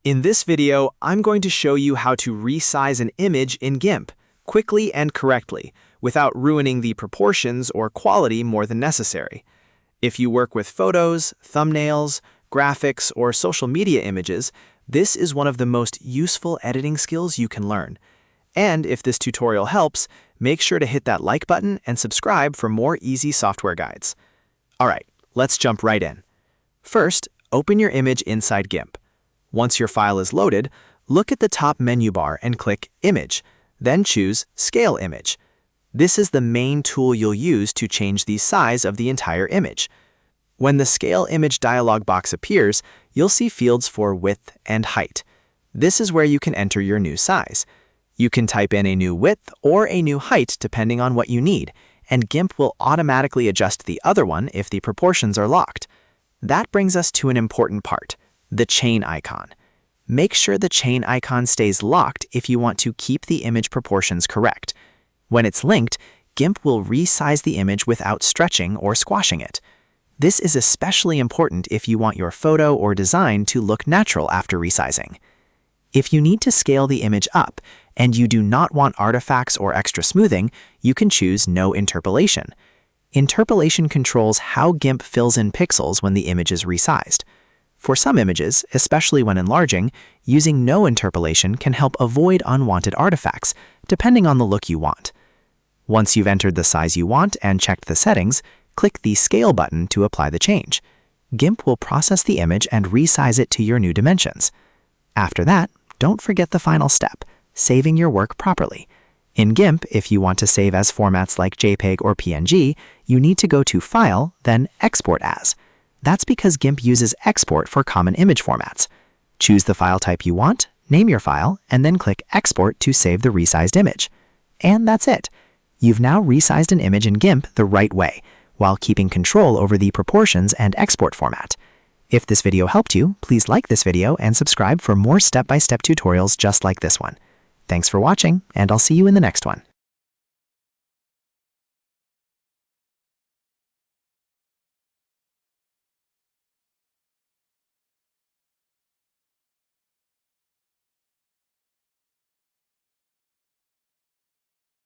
In this video, I'm going to show you how to resize an image in GIMP quickly and correctly, without ruining the proportions or quality more than necessary. If you work with photos, thumbnails, graphics, or social media images, this is one of the most useful editing skills you can learn. And if this tutorial helps, make sure to hit that like button and subscribe for more easy software guides. Alright, let's jump right in. First, open your image inside GIMP. Once your file is loaded, look at the top menu bar and click Image, then choose Scale Image. This is the main tool you'll use to change the size of the entire image. When the Scale Image dialog box appears, you'll see fields for width and height. This is where you can enter your new size. You can type in a new width or a new height depending on what you need, and GIMP will automatically adjust the other one if the proportions are locked. That brings us to an important part, the chain icon. Make sure the chain icon stays locked if you want to keep the image proportions correct. When it's linked, GIMP will resize the image without stretching or squashing it. This is especially important if you want your photo or design to look natural after resizing. If you need to scale the image up and you do not want artifacts or extra smoothing, you can choose No Interpolation. Interpolation controls how GIMP fills in pixels when the image is resized. For some images, especially when enlarging, using no interpolation can help avoid unwanted artifacts, depending on the look you want. Once you've entered the size you want and checked the settings, click the Scale button to apply the change. GIMP will process the image and resize it to your new dimensions. After that, don't forget the final step, saving your work properly. In GIMP, if you want to save as formats like JPG or PNG, you need to go to File, then Export As. That's because GIMP uses export for common image formats. Choose the file type you want, name your file, and then click Export to save the resized image. And that's it. You've now resized an image in GIMP the right way, while keeping control over the proportions and export format. If this video helped you, please like this video and subscribe for more step-by-step tutorials just like this one. Thanks for watching, and I'll see you in the next one.